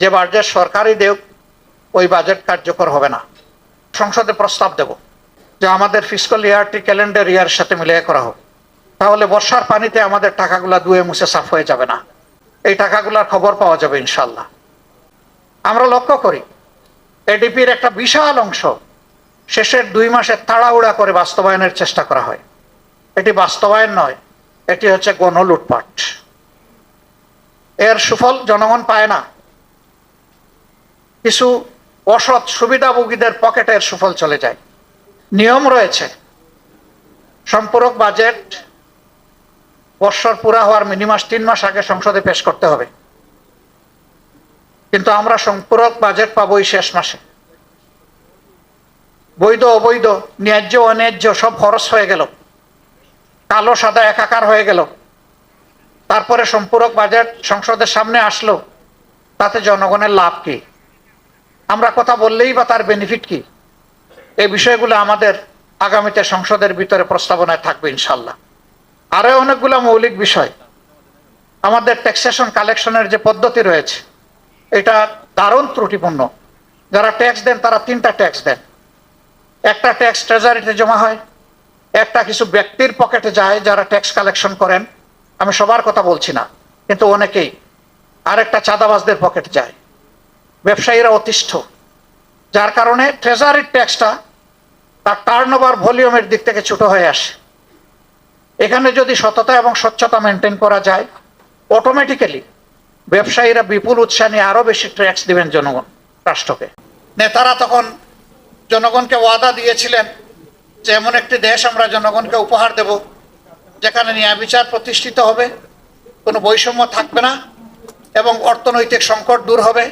যে বাজেট সরকারই দেব ওই বাজেট কার্যকর হবে না। সংসদে প্রস্তাব দেব যে আমাদের ফিসকাল ইয়ারটি ক্যালেন্ডার ইয়ারের সাথে মিলিয়ে করা হোক, তাহলে বর্ষার পানিতে আমাদের টাকাগুলা ধুয়ে মুছে সাফ হয়ে যাবে না, এই টাকাগুলার খবর পাওয়া যাবে ইনশাল্লাহ। আমরা লক্ষ্য করি এডিপির একটা বিশাল অংশ শেষের 2 মাসে তাড়াহুড়া করে বাস্তবায়নের চেষ্টা করা হয়। এটি বাস্তবায়ন নয়, এটি হচ্ছে গণলুটপাট। এর সুফল জনগণ পায় না, কিছু অসৎ সুবিধাভোগীদের পকেটের সুফল চলে যায়। নিয়ম রয়েছে, সম্পূরক বাজেট বৎসর পুরা হওয়ার মিনিমাম 3 মাস আগে সংসদে পেশ করতে হবে, কিন্তু আমরা সম্পূরক বাজেট পাবোই শেষ মাসে। বৈধ অবৈধ, ন্যায্য অন্যায্য সব খরচ হয়ে গেল, কালো সাদা একাকার হয়ে গেল। তারপরে সম্পূরক বাজেট সংসদের সামনে আসলো, তাতে জনগণের লাভ কি? আমরা কথা বললেই বা তার বেনিফিট কি? এই বিষয়গুলো আমাদের আগামীতে সংসদের ভিতরে প্রস্তাবনায় থাকবে ইনশাল্লাহ। আরো অনেকগুলো মৌলিক বিষয়, আমাদের ট্যাক্সেশন কালেকশনের যে পদ্ধতি রয়েছে এটা দারুণ ত্রুটিপূর্ণ। যারা ট্যাক্স দেন তারা 3টা ট্যাক্স দেন। একটা ট্যাক্স ট্রেজারিতে জমা হয়, একটা কিছু ব্যক্তির পকেটে যায় যারা ট্যাক্স কালেকশন করেন, আমি সবার কথা বলছি না, কিন্তু অনেকেই। আরেকটা চাঁদাবাজদের পকেটে যায়, ব্যবসায়ীরা অতিষ্ঠ, যার কারণে ট্রেজারির ট্যাক্সটা তার টার্নওভার ভলিউমের দিক থেকে ছোট হয়ে আসে। এখানে যদি সততা এবং স্বচ্ছতা মেনটেন করা যায়, অটোমেটিক্যালি ব্যবসায়ীরা বিপুল উৎসাহ নিয়ে আরো বেশি ট্যাক্স দিবেন জনগণ রাষ্ট্রকে। নেতারা তখন জনগণকে ওয়াদা দিয়েছিলেন যে এমন একটি দেশ আমরা জনগণকে উপহার দেব যেখানে ন্যায় বিচার প্রতিষ্ঠিত হবে, কোনো বৈষম্য থাকবে না এবং অর্থনৈতিক সংকট দূর হবে,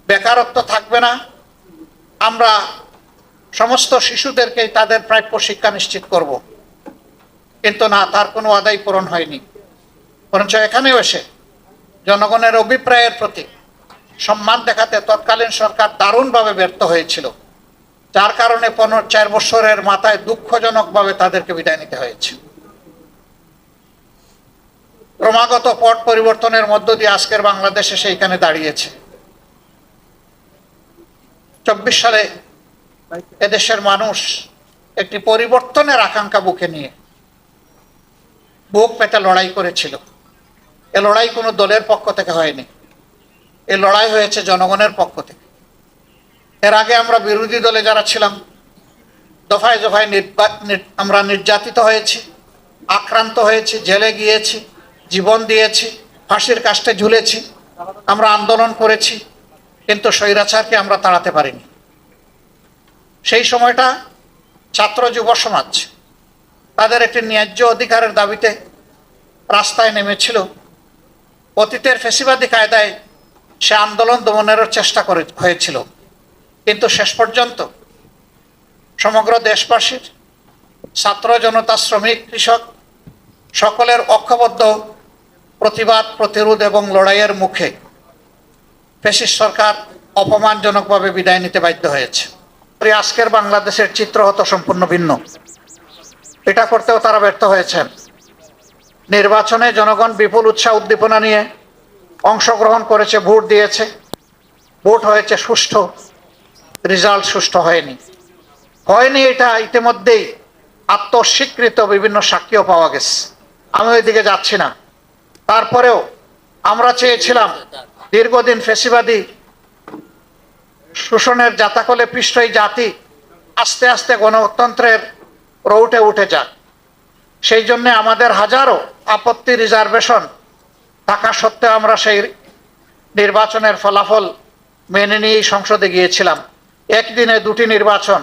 বেকারত্ব থাকবে না, আমরা সমস্ত শিশুদেরকে তাদের প্রাপ্য শিক্ষা নিশ্চিত করব। কিন্তু না, তার কোনো ওয়াদাই পূরণ হয়নি। বরঞ্চ এখানেও এসে জনগণের অভিপ্রায়ের প্রতি সম্মান দেখাতে তৎকালীন সরকার দারুণভাবে ব্যর্থ হয়েছিল, যার কারণে 4 বছরের মাথায় দুঃখজনকভাবে তাদেরকে বিদায় নিতে হয়েছে। ক্রমাগত পট পরিবর্তনের মধ্য দিয়ে আজকের বাংলাদেশে সেইখানে দাঁড়িয়েছে। 24 সালে এদেশের মানুষ একটি পরিবর্তনের আকাঙ্ক্ষা বুকে নিয়ে বুক পেতে লড়াই করেছিল। এ লড়াই কোনো দলের পক্ষ থেকে হয়নি, এ লড়াই হয়েছে জনগণের পক্ষ থেকে। এর আগে আমরা বিরোধী দলে যারা ছিলাম দফায় দফায় আমরা নির্যাতিত হয়েছি, আক্রান্ত হয়েছি, জেলে গিয়েছি, জীবন দিয়েছি, ফাঁসির কাস্টে ঝুলেছি, আমরা আন্দোলন করেছি, কিন্তু স্বৈরাচারকে আমরা তাড়াতে পারিনি। সেই সময়টা ছাত্র যুব সমাজ তাদের একটি ন্যায্য অধিকারের দাবিতে রাস্তায় নেমেছিল। অতীতের ফ্যাসিবাদী কায়দায় সে আন্দোলন দমনেরও চেষ্টা হয়েছিল, কিন্তু শেষ পর্যন্ত সমগ্র দেশবাসীর, ছাত্র জনতা, শ্রমিক, কৃষক সকলের ঐক্যবদ্ধ প্রতিবাদ, প্রতিরোধ এবং লড়াইয়ের মুখে ফ্যাসিস্ট সরকার অপমানজনকভাবে বিদায় নিতে বাধ্য হয়েছে। আজকের বাংলাদেশের চিত্র হতো সম্পূর্ণ ভিন্ন। এটা করতেও তারা ব্যর্থ হয়েছেন। নির্বাচনে জনগণ বিপুল উৎসাহ উদ্দীপনা নিয়ে অংশগ্রহণ করেছে, ভোট দিয়েছে, ভোট হয়েছে সুষ্ঠু, রেজাল্ট সুষ্ঠু হয়নি। এটা ইতিমধ্যেই আত্মস্বীকৃত বিভিন্ন সাক্ষীও পাওয়া গেছে। আমি ওইদিকে যাচ্ছি না। তারপরেও আমরা চেয়েছিলাম দীর্ঘদিন ফ্যাসিবাদী শোষণের জাতাকলে পৃষ্ঠ এই জাতি আস্তে আস্তে গণতন্ত্রের রৌটে উঠে যাক। সেই জন্য আমাদের হাজারো আপত্তি, রিজার্ভেশন থাকা সত্ত্বেও আমরা সেই নির্বাচনের ফলাফল মেনে নিয়েই সংসদে গিয়েছিলাম। একদিনে 2টি নির্বাচন,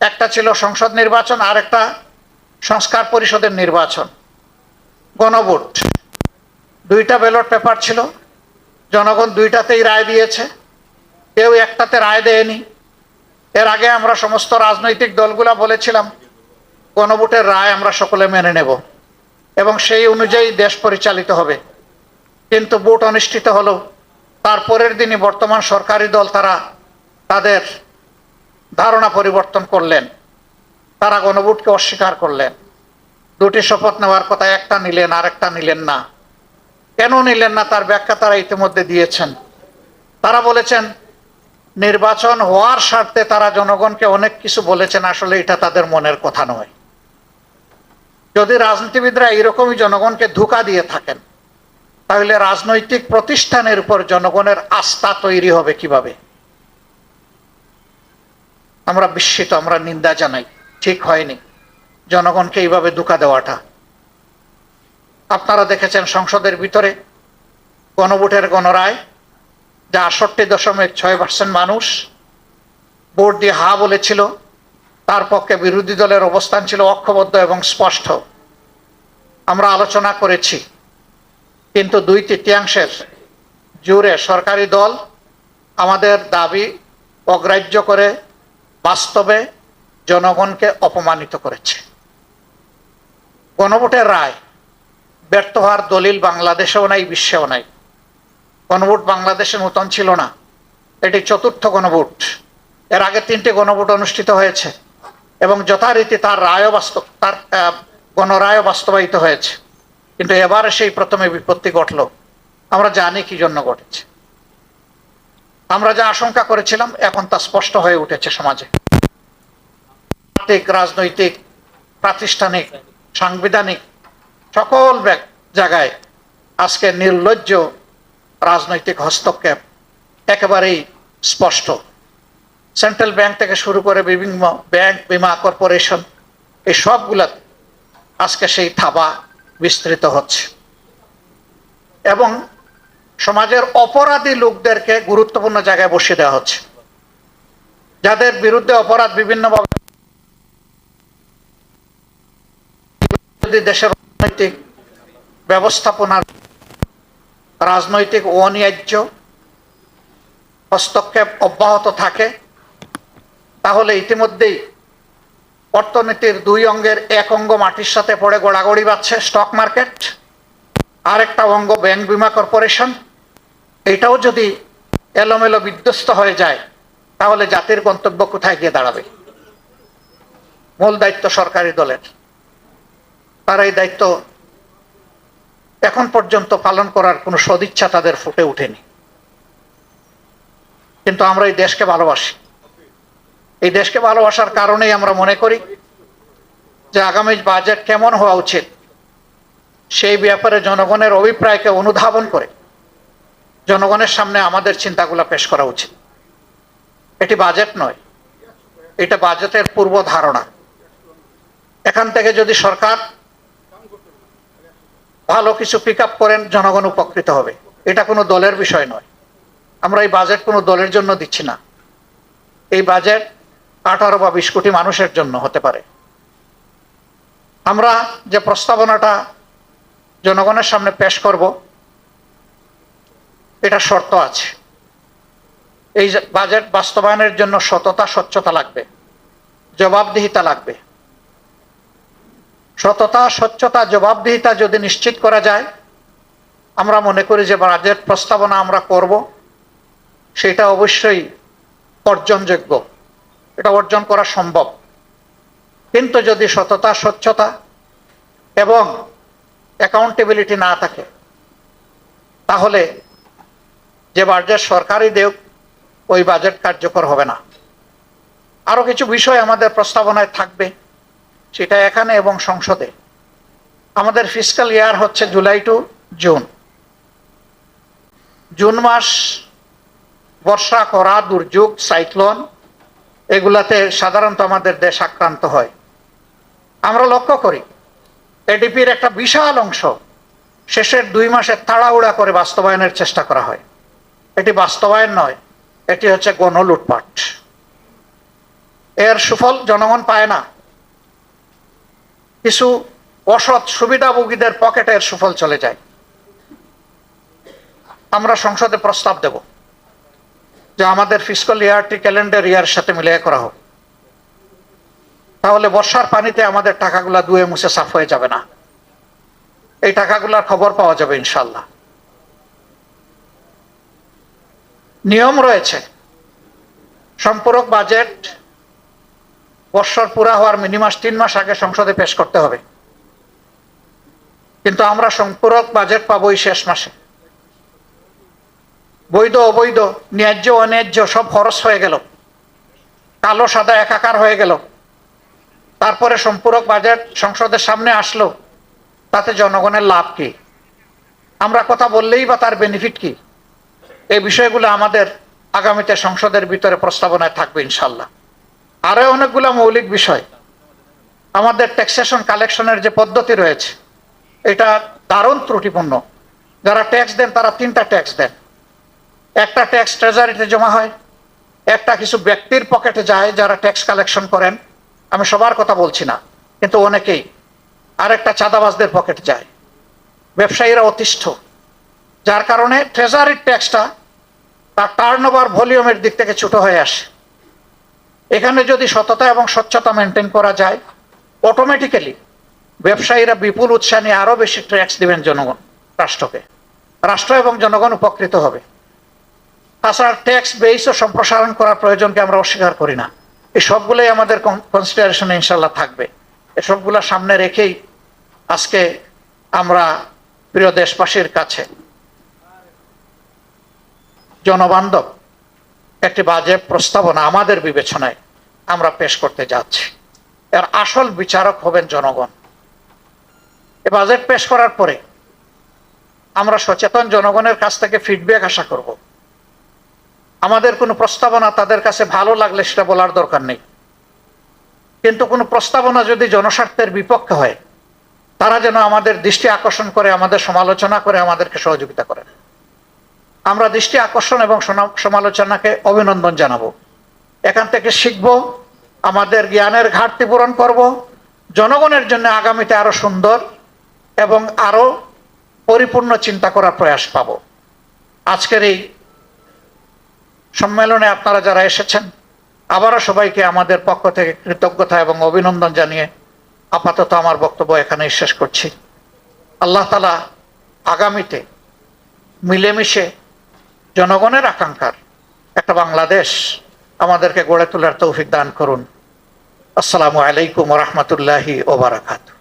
একটা ছিল সংসদ নির্বাচন আর একটা সংস্কার পরিষদের নির্বাচন। গণভোট, 2টা ব্যালট পেপার ছিল, জনগণ 2টাতেই রায় দিয়েছে, কেউ একটাতে রায় দেয়নি। এর আগে আমরা সমস্ত রাজনৈতিক দলগুলা বলেছিলাম গণভোটের রায় আমরা সকলে মেনে নেব এবং সেই অনুযায়ী দেশ পরিচালিত হবে, কিন্তু ভোট অনুষ্ঠিত হলো। তারপরের দিনই বর্তমান সরকারি দল তারা তাদের ধারণা পরিবর্তন করলেন, তারা গণভোটকে অস্বীকার করলেন। 2টি শপথ নেওয়ার কথা, একটা নিলেন, আরেকটা নিলেন না। কেন নিলেন না তার ব্যাখ্যা তারা ইতিমধ্যে দিয়েছেন। তারা বলেছেন নির্বাচন হওয়ার স্বার্থে তারা জনগণকে অনেক কিছু বলেছেন, আসলে এটা তাদের মনের কথা নয়। যদি রাজনীতিবিদরা এরকমই জনগণকে ধোঁকা দিয়ে থাকেন, তাহলে রাজনৈতিক প্রতিষ্ঠানের উপর জনগণের আস্থা তৈরি হবে কিভাবে? আমরা বিস্মিত, আমরা নিন্দা জানাই। ঠিক হয়নি জনগণকে এইভাবে ধোঁকা দেওয়াটা। আপনারা দেখেছেন সংসদের ভিতরে গণভোটের গণরায়, যা ৬৮.৬% মানুষ ভোট দিয়ে হা বলেছিল, তার পক্ষে বিরোধী দলের অবস্থান ছিল ঐক্যবদ্ধ এবং স্পষ্ট। আমরা আলোচনা করেছি, কিন্তু ২/৩ জুড়ে সরকারি দল আমাদের দাবি অগ্রাহ্য করে বাস্তবে জনগণকে অপমানিত করেছে। গণভোটের রায় ব্যর্থ হওয়ার দলিল বাংলাদেশেও নাই, বিশ্বেও নাই। গণভোট বাংলাদেশে নতুন ছিল না, এটি চতুর্থ গণভোট। এর আগে ৩টে গণভোট অনুষ্ঠিত হয়েছে এবং যথারীতি তার গণরায় বাস্তবায়িত হয়েছে, কিন্তু এবারে সেই প্রথমে বিপত্তি ঘটল। আমরা জানি কি জন্য ঘটেছে। আমরা যা আশঙ্কা করেছিলাম এখন তা স্পষ্ট হয়ে উঠেছে সমাজে। রাজনৈতিক, প্রাতিষ্ঠানিক, সাংবিধানিক সকল জায়গায় আজকে নির্লজ্জ রাজনৈতিক হস্তক্ষেপ একেবারেই স্পষ্ট। সেন্ট্রাল ব্যাংক থেকে শুরু করে বিভিন্ন ব্যাংক, বীমা কর্পোরেশন, এই সবগুলা আজকে সেই থাবা বিস্তৃত হচ্ছে এবং সমাজের অপরাধী লোকদেরকে গুরুত্বপূর্ণ জায়গায় বসিয়ে দেওয়া হচ্ছে। যাদের বিরুদ্ধে অপরাধ বিভিন্নভাবে, যদি দেশের রাজনৈতিক ব্যবস্থাপনার রাজনৈতিক অন্যায্য হস্তক্ষেপ অব্যাহত থাকে, তাহলে ইতিমধ্যেই অর্থনীতির ২ অঙ্গের এক অঙ্গ মাটির সাথে পড়ে গড়াগড়ি বাঁচছে, স্টক মার্কেট। আরেকটা অঙ্গ ব্যাংক, বীমা কর্পোরেশন, এটাও যদি এলোমেলো বিধ্বস্ত হয়ে যায়, তাহলে জাতির গন্তব্য কোথায় গিয়ে দাঁড়াবে? মূল দায়িত্ব সরকারি দলের। তারা এই দায়িত্ব এখন পর্যন্ত পালন করার কোনো সদিচ্ছা তাদের ফুটে ওঠেনি। কিন্তু আমরা এই দেশকে ভালোবাসি। এই দেশকে ভালোবাসার কারণেই আমরা মনে করি যে আগামী বাজেট কেমন হওয়া উচিত সেই ব্যাপারে জনগণের অভিপ্রায়কে অনুধাবন করে জনগণের সামনে আমাদের চিন্তাগুলো পেশ করা উচিত। এটি বাজেট নয়, এটা বাজেটের পূর্ব ধারণা। এখান থেকে যদি সরকার ভালো কিছু পিক আপ করেন, জনগণ উপকৃত হবে। এটা কোনো দলের বিষয় নয়। আমরা এই বাজেট কোনো দলের জন্য দিচ্ছি না। এই বাজেট 18 বা 20 কোটি মানুষের জন্য হতে পারে। আমরা যে প্রস্তাবনাটা জনগণের সামনে পেশ করব, এটা শর্ত আছে। এই বাজেট বাস্তবায়নের জন্য সততা, স্বচ্ছতা লাগবে, জবাবদিহিতা লাগবে। সততা, স্বচ্ছতা, জবাবদিহিতা যদি নিশ্চিত করা যায়, আমরা মনে করি যে বাজেট প্রস্তাবনা আমরা করব সেটা অবশ্যই অর্জনযোগ্য, এটা অর্জন করা সম্ভব। কিন্তু যদি সততা, স্বচ্ছতা এবং অ্যাকাউন্টেবিলিটি না থাকে, তাহলে যে বাজেট সরকারই দেব ওই বাজেট কার্যকর হবে না। আরো কিছু বিষয় আমাদের প্রস্তাবনায় থাকবে, সেটা এখানে এবং সংসদে। আমাদের ফিসকাল ইয়ার হচ্ছে জুলাই টু জুন। জুন মাস বর্ষা, খরা, দুর্যোগ, সাইক্লোন, এগুলাতে সাধারণত আমাদের দেশ আক্রান্ত হয়। আমরা লক্ষ্য করি এডিপির একটা বিশাল অংশ শেষের 2 মাসে তাড়াহুড়া করে বাস্তবায়নের চেষ্টা করা হয়। এটি বাস্তবায়ন নয়, এটি হচ্ছে গণলুটপাট। এর সুফল জনগণ পায় না, কিছু অসৎ সুবিধাভোগীদের পকেটে এর সুফল চলে যায়। আমরা সংসদে প্রস্তাব দেব যে আমাদের ফিসকাল ইয়ারটি ক্যালেন্ডার ইয়ারের সাথে মিলিয়ে করা হোক। তাহলে বর্ষার পানিতে আমাদের টাকাগুলা ধুয়ে মুছে সাফ হয়ে যাবে না, এই টাকাগুলার খবর পাওয়া যাবে ইনশাল্লাহ। নিয়ম রয়েছে, সম্পূরক বাজেট বর্ষার পুরা হওয়ার মিনিমাম 3 মাস আগে সংসদে পেশ করতে হবে, কিন্তু আমরা সম্পূরক বাজেট পাবো এই শেষ মাসে। বৈধ অবৈধ, ন্যায্য অন্যায্য সব খরচ হয়ে গেল, কালো সাদা একাকার হয়ে গেল। তারপরে সম্পূরক বাজেট সংসদের সামনে আসলো, তাতে জনগণের লাভ কি? আমরা কথা বললেই বা তার বেনিফিট কি? এই বিষয়গুলো আমাদের আগামীতে সংসদের ভিতরে প্রস্তাবনায় থাকবে ইনশাল্লাহ। আরো অনেকগুলো মৌলিক বিষয়, আমাদের ট্যাক্সেশন কালেকশনের যে পদ্ধতি রয়েছে এটা দারুণ ত্রুটিপূর্ণ। যারা ট্যাক্স দেন তারা তিনটা ট্যাক্স দেন। একটা ট্যাক্স ট্রেজারিতে জমা হয়, একটা কিছু ব্যক্তির পকেটে যায় যারা ট্যাক্স কালেকশন করেন, আমি সবার কথা বলছি না কিন্তু অনেকেই, আর একটা চাঁদাবাজদের পকেটে যায়, ব্যবসায়ীরা অতিষ্ঠ, যার কারণে ট্রেজারির ট্যাক্সটা তার টার্নওভার ভলিউমের দিক থেকে ছোট হয়ে আসে। এখানে যদি সততা এবং স্বচ্ছতা মেনটেন করা যায়, অটোমেটিক্যালি ব্যবসায়ীরা বিপুল উৎসাহ নিয়ে আরো বেশি ট্যাক্স দিবেন জনগণ, রাষ্ট্রকে, রাষ্ট্র এবং জনগণ উপকৃত হবে। তাছাড়া ট্যাক্স বেসও সম্প্রসারণ করার প্রয়োজনকে আমরা অস্বীকার করি না। এই সবগুলোই আমাদের কনসিডারেশনে ইনশাল্লাহ থাকবে। এসবগুলো সামনে রেখেই আজকে আমরা প্রিয় দেশবাসীর কাছে জনবান্ধব একটি বাজেট প্রস্তাবনা আমাদের বিবেচনায় আমরা পেশ করতে যাচ্ছি। এর আসল বিচারক হবেন জনগণ। এই বাজেট পেশ করার পরে আমরা সচেতন জনগণের কাছ থেকে ফিডব্যাক আশা করব। আমাদের কোনো প্রস্তাবনা তাদের কাছে ভালো লাগলে সেটা বলার দরকার নেই, কিন্তু কোনো প্রস্তাবনা যদি জনস্বার্থের বিপক্ষে হয় তারা যেন আমাদের দৃষ্টি আকর্ষণ করে, আমাদের সমালোচনা করে, আমাদেরকে সহযোগিতা করে। আমরা দৃষ্টি আকর্ষণ এবং সমালোচনাকে অভিনন্দন জানাবো, এখান থেকে শিখব, আমাদের জ্ঞানের ঘাটতি পূরণ করব, জনগণের জন্য আগামীতে আরো সুন্দর এবং আরো পরিপূর্ণ চিন্তা করার প্রয়াস পাব। আজকের এই সম্মেলনে আপনারা যারা এসেছেন, আবারও সবাইকে আমাদের পক্ষ থেকে কৃতজ্ঞতা এবং অভিনন্দন জানিয়ে আপাতত আমার বক্তব্য এখানেই শেষ করছি। আল্লাহ তাআলা আগামীতে মিলেমিশে জনগণের আকাঙ্ক্ষার একটা বাংলাদেশ আমাদেরকে গড়ে তোলার তৌফিক দান করুন। আসসালামু আলাইকুম ওয়া রাহমাতুল্লাহি ওয়া বারাকাতুহু।